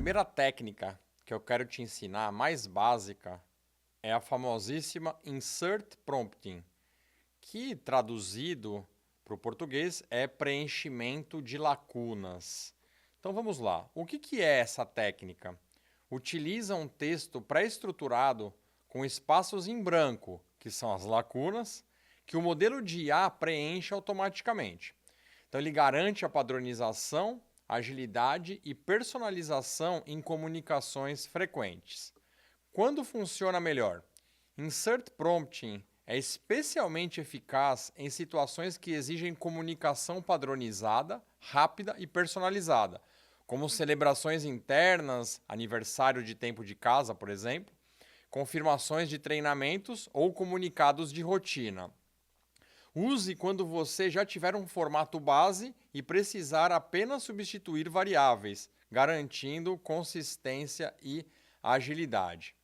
primeira técnica que eu quero te ensinar, a mais básica, é a famosíssima Insert Prompting, que traduzido para o português é preenchimento de lacunas. Então vamos lá. O que é essa técnica? Utiliza um texto pré-estruturado com espaços em branco, que são as lacunas, que o modelo de IA preenche automaticamente. Então ele garante a padronização, agilidade e personalização em comunicações frequentes. Quando funciona melhor? Insert Prompting é especialmente eficaz em situações que exigem comunicação padronizada, rápida e personalizada, como celebrações internas, aniversário de tempo de casa, por exemplo, confirmações de treinamentos ou comunicados de rotina. Use quando você já tiver um formato base e precisar apenas substituir variáveis, garantindo consistência e agilidade.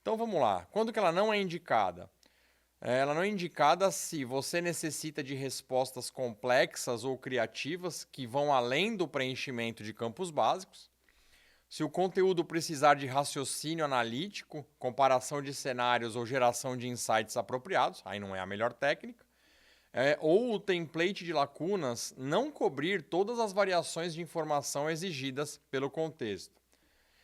Então vamos lá. Quando que ela não é indicada? Ela não é indicada se você necessita de respostas complexas ou criativas que vão além do preenchimento de campos básicos. Se o conteúdo precisar de raciocínio analítico, comparação de cenários ou geração de insights apropriados, aí não é a melhor técnica. Ou o template de lacunas não cobrir todas as variações de informação exigidas pelo contexto.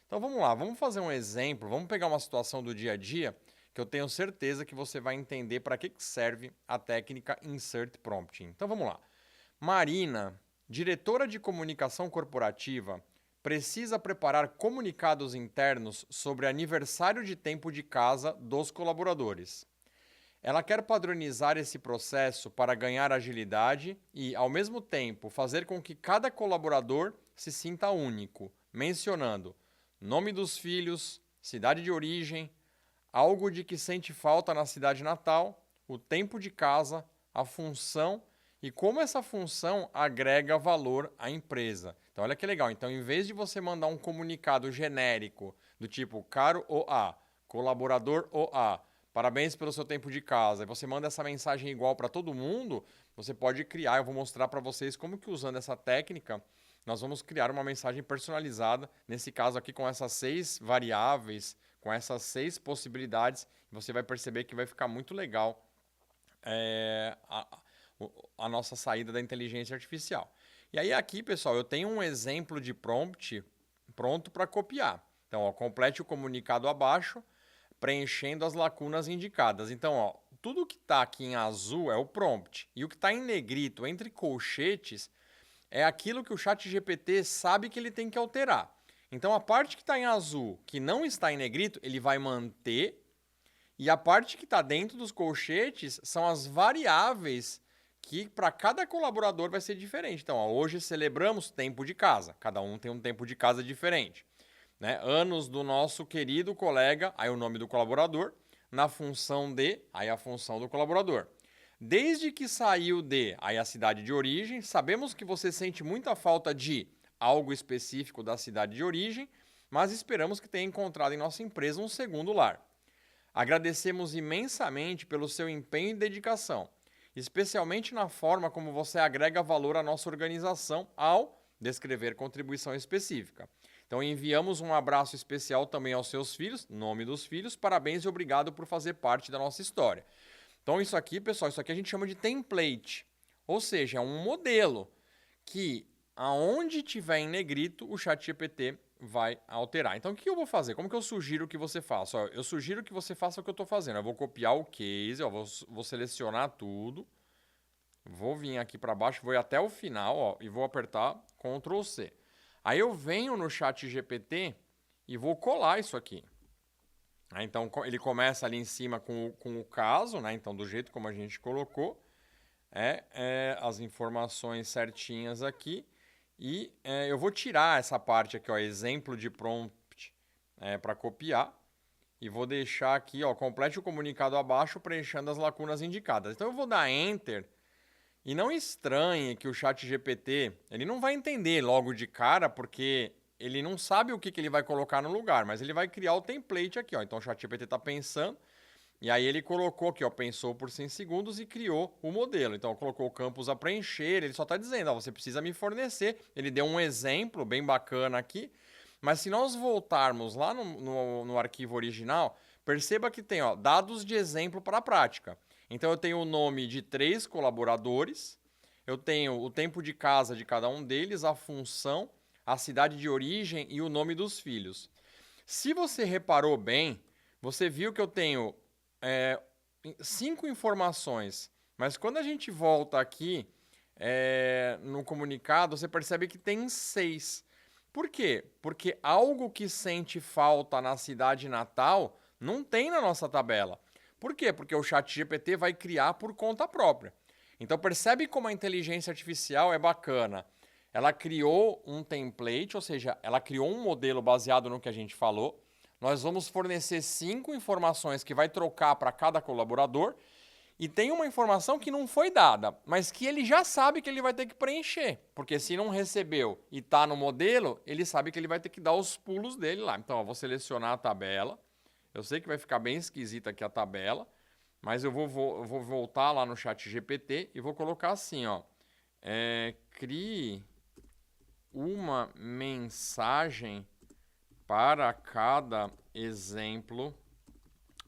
Então vamos lá, vamos fazer um exemplo, vamos pegar uma situação do dia a dia que eu tenho certeza que você vai entender para que serve a técnica Insert Prompting. Então vamos lá. Marina, diretora de comunicação corporativa, precisa preparar comunicados internos sobre aniversário de tempo de casa dos colaboradores. Ela quer padronizar esse processo para ganhar agilidade e, ao mesmo tempo, fazer com que cada colaborador se sinta único, mencionando nome dos filhos, cidade de origem, algo de que sente falta na cidade natal, o tempo de casa, a função e como essa função agrega valor à empresa. Então, olha que legal. Então, em vez de você mandar um comunicado genérico do tipo caro OA, colaborador OA, parabéns pelo seu tempo de casa, e você manda essa mensagem igual para todo mundo, você pode criar, eu vou mostrar para vocês como que usando essa técnica, nós vamos criar uma mensagem personalizada, nesse caso aqui com essas 6 variáveis, com essas 6 possibilidades, você vai perceber que vai ficar muito legal a nossa saída da inteligência artificial. E aí aqui, pessoal, eu tenho um exemplo de prompt pronto para copiar. Então, ó, complete o comunicado abaixo, preenchendo as lacunas indicadas. Então, ó, tudo que está aqui em azul é o prompt. E o que está em negrito, entre colchetes, é aquilo que o ChatGPT sabe que ele tem que alterar. Então, a parte que está em azul, que não está em negrito, ele vai manter. E a parte que está dentro dos colchetes são as variáveis que para cada colaborador vai ser diferente. Então, ó, hoje celebramos tempo de casa. Cada um tem um tempo de casa diferente. Né? Anos do nosso querido colega, aí o nome do colaborador, na função de, aí a função do colaborador. Desde que saiu de, aí a cidade de origem, sabemos que você sente muita falta de algo específico da cidade de origem, mas esperamos que tenha encontrado em nossa empresa um segundo lar. Agradecemos imensamente pelo seu empenho e dedicação, especialmente na forma como você agrega valor à nossa organização ao descrever contribuição específica. Então enviamos um abraço especial também aos seus filhos, nome dos filhos, parabéns e obrigado por fazer parte da nossa história. Então isso aqui, pessoal, isso aqui a gente chama de template, ou seja, é um modelo que aonde tiver em negrito o ChatGPT vai alterar. Então o que eu vou fazer? Como que eu sugiro que você faça? Ó, eu sugiro que você faça o que eu estou fazendo. Eu vou copiar o case, ó, vou selecionar tudo, vou vir aqui para baixo, vou ir até o final ó, e vou apertar Ctrl C. Aí eu venho no ChatGPT e vou colar isso aqui. Então ele começa ali em cima com o caso, né? Então do jeito como a gente colocou, as informações certinhas aqui. E eu vou tirar essa parte aqui, ó, exemplo de prompt para copiar. E vou deixar aqui, ó, complete o comunicado abaixo, preenchendo as lacunas indicadas. Então eu vou dar Enter. E não estranhe que o ChatGPT, ele não vai entender logo de cara, porque ele não sabe o que ele vai colocar no lugar, mas ele vai criar o template aqui, ó. Então o ChatGPT está pensando, e aí ele colocou aqui, ó, pensou por 100 segundos e criou o modelo. Então colocou campos a preencher, ele só está dizendo, ó, você precisa me fornecer. Ele deu um exemplo bem bacana aqui, Mas se nós voltarmos lá no arquivo original, perceba que tem dados de exemplo para a prática. Então eu tenho o nome de 3 colaboradores, eu tenho o tempo de casa de cada um deles, a função, a cidade de origem e o nome dos filhos. Se você reparou bem, você viu que eu tenho 5 informações, mas quando a gente volta aqui no comunicado, você percebe que tem 6. Por quê? Porque algo que sente falta na cidade natal não tem na nossa tabela. Por quê? Porque o ChatGPT vai criar por conta própria. Então percebe como a inteligência artificial é bacana. Ela criou um template, ou seja, ela criou um modelo baseado no que a gente falou. Nós vamos fornecer 5 informações que vai trocar para cada colaborador. E tem uma informação que não foi dada, mas que ele já sabe que ele vai ter que preencher. Porque se não recebeu e está no modelo, ele sabe que ele vai ter que dar os pulos dele lá. Então, eu vou selecionar a tabela. Eu sei que vai ficar bem esquisita aqui a tabela, mas eu vou voltar lá no ChatGPT e vou colocar assim, crie uma mensagem para cada exemplo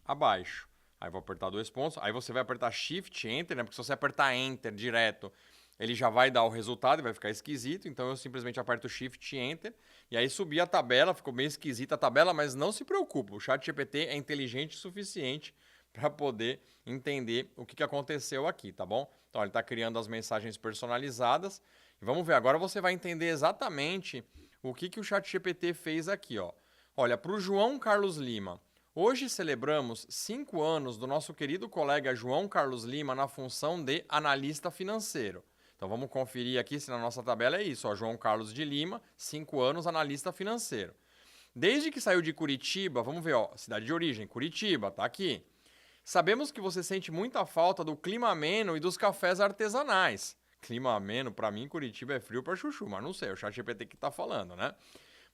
abaixo. Aí vou apertar 2 pontos, aí você vai apertar Shift, Enter, né? Porque se você apertar Enter direto, ele já vai dar o resultado e vai ficar esquisito. Então eu simplesmente aperto Shift, Enter, e aí subi a tabela, ficou bem esquisita a tabela, mas não se preocupe, o ChatGPT é inteligente o suficiente para poder entender o que aconteceu aqui, tá bom? Então ele está criando as mensagens personalizadas. E vamos ver, agora você vai entender exatamente o que o ChatGPT fez aqui, ó. Olha, para o João Carlos Lima, hoje celebramos 5 anos do nosso querido colega João Carlos Lima na função de analista financeiro. Então vamos conferir aqui se na nossa tabela é isso, ó, João Carlos de Lima, 5 anos, analista financeiro. Desde que saiu de Curitiba, vamos ver, ó, cidade de origem, Curitiba, tá aqui. Sabemos que você sente muita falta do clima ameno e dos cafés artesanais. Clima ameno, para mim, Curitiba é frio para chuchu, mas não sei, o ChatGPT que tá falando, né?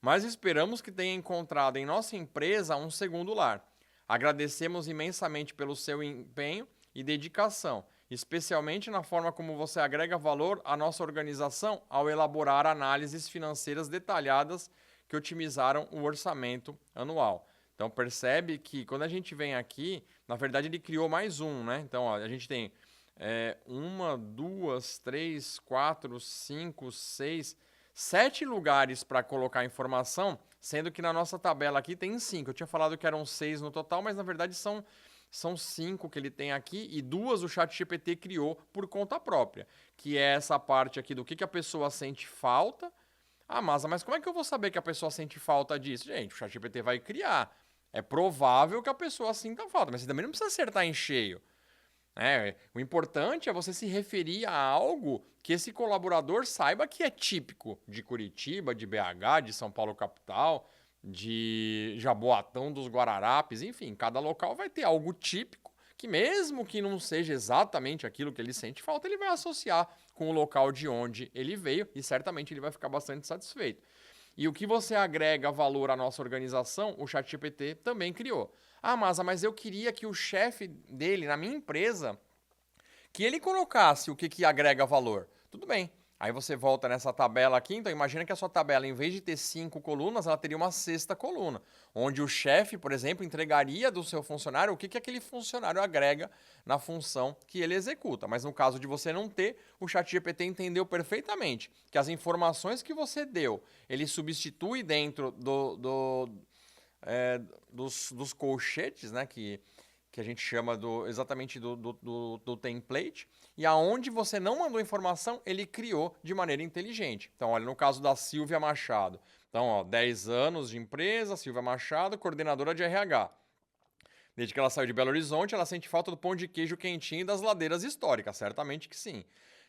Mas esperamos que tenha encontrado em nossa empresa um segundo lar. Agradecemos imensamente pelo seu empenho e dedicação, especialmente na forma como você agrega valor à nossa organização ao elaborar análises financeiras detalhadas que otimizaram o orçamento anual. Então percebe que quando a gente vem aqui, na verdade ele criou mais um, né? Então ó, a gente tem 1, 2, 3, 4, 5, 6... 7 lugares para colocar informação, sendo que na nossa tabela aqui tem 5. Eu tinha falado que eram 6 no total, mas na verdade são 5 que ele tem aqui e 2 o ChatGPT criou por conta própria, que é essa parte aqui do que a pessoa sente falta. Ah, mas como é que eu vou saber que a pessoa sente falta disso? Gente, o ChatGPT vai criar. É provável que a pessoa sinta falta, mas você também não precisa acertar em cheio. O importante é você se referir a algo que esse colaborador saiba que é típico de Curitiba, de BH, de São Paulo capital, de Jaboatão dos Guararapes, enfim, cada local vai ter algo típico que mesmo que não seja exatamente aquilo que ele sente falta, ele vai associar com o local de onde ele veio e certamente ele vai ficar bastante satisfeito. E o que você agrega valor à nossa organização, o ChatGPT também criou. Ah, mas eu queria que o chefe dele, na minha empresa, que ele colocasse o que agrega valor. Tudo bem. Aí você volta nessa tabela aqui, então imagina que a sua tabela, em vez de ter 5 colunas, ela teria uma 6ª coluna, onde o chefe, por exemplo, entregaria do seu funcionário o que aquele funcionário agrega na função que ele executa. Mas no caso de você não ter, o ChatGPT entendeu perfeitamente que as informações que você deu, ele substitui dentro dos colchetes, né, que a gente chama exatamente do template, e aonde você não mandou informação, ele criou de maneira inteligente. Então, olha, no caso da Silvia Machado. Então, ó, 10 anos de empresa, Silvia Machado, coordenadora de RH. Desde que ela saiu de Belo Horizonte, ela sente falta do pão de queijo quentinho e das ladeiras históricas, certamente que sim.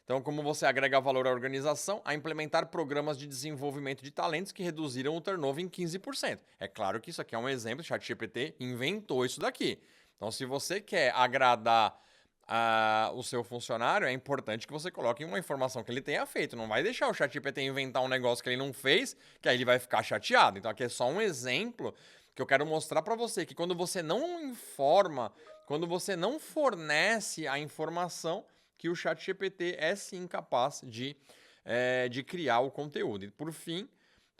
Então, como você agrega valor à organização? A implementar programas de desenvolvimento de talentos que reduziram o turnover em 15%. É claro que isso aqui é um exemplo, o ChatGPT inventou isso daqui. Então, se você quer agradar o seu funcionário, é importante que você coloque uma informação que ele tenha feito. Não vai deixar o ChatGPT inventar um negócio que ele não fez, que aí ele vai ficar chateado. Então, aqui é só um exemplo que eu quero mostrar para você, que quando você não informa, quando você não fornece a informação, que o ChatGPT é sim capaz de criar o conteúdo. E por fim,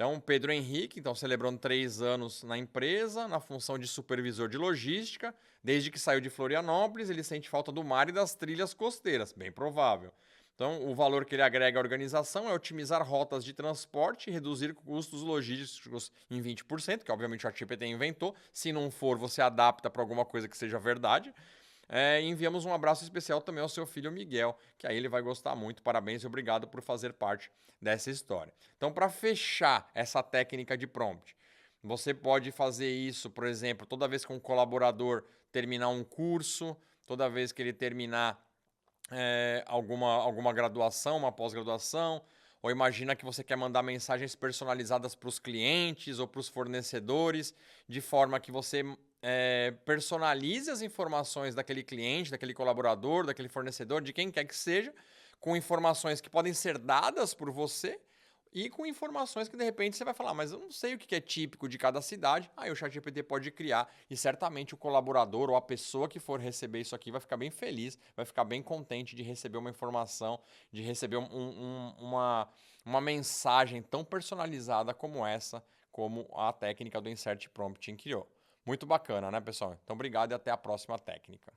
Então, Pedro Henrique, então, celebrando 3 anos na empresa, na função de supervisor de logística. Desde que saiu de Florianópolis, ele sente falta do mar e das trilhas costeiras, bem provável. Então, o valor que ele agrega à organização é otimizar rotas de transporte e reduzir custos logísticos em 20%, que obviamente o ChatGPT inventou. Se não for, você adapta para alguma coisa que seja verdade. E enviamos um abraço especial também ao seu filho Miguel, que aí ele vai gostar muito. Parabéns e obrigado por fazer parte dessa história. Então, para fechar essa técnica de prompt, você pode fazer isso, por exemplo, toda vez que um colaborador terminar um curso, toda vez que ele terminar alguma graduação, uma pós-graduação, ou imagina que você quer mandar mensagens personalizadas para os clientes ou para os fornecedores, de forma que você personalize as informações daquele cliente, daquele colaborador, daquele fornecedor, de quem quer que seja, com informações que podem ser dadas por você e com informações que de repente você vai falar, mas eu não sei o que é típico de cada cidade. Aí o ChatGPT pode criar e certamente o colaborador ou a pessoa que for receber isso aqui vai ficar bem feliz, vai ficar bem contente de receber uma informação, de receber uma mensagem tão personalizada como essa, como a técnica do Insert Prompting criou. Muito bacana, né, pessoal? Então, obrigado e até a próxima técnica.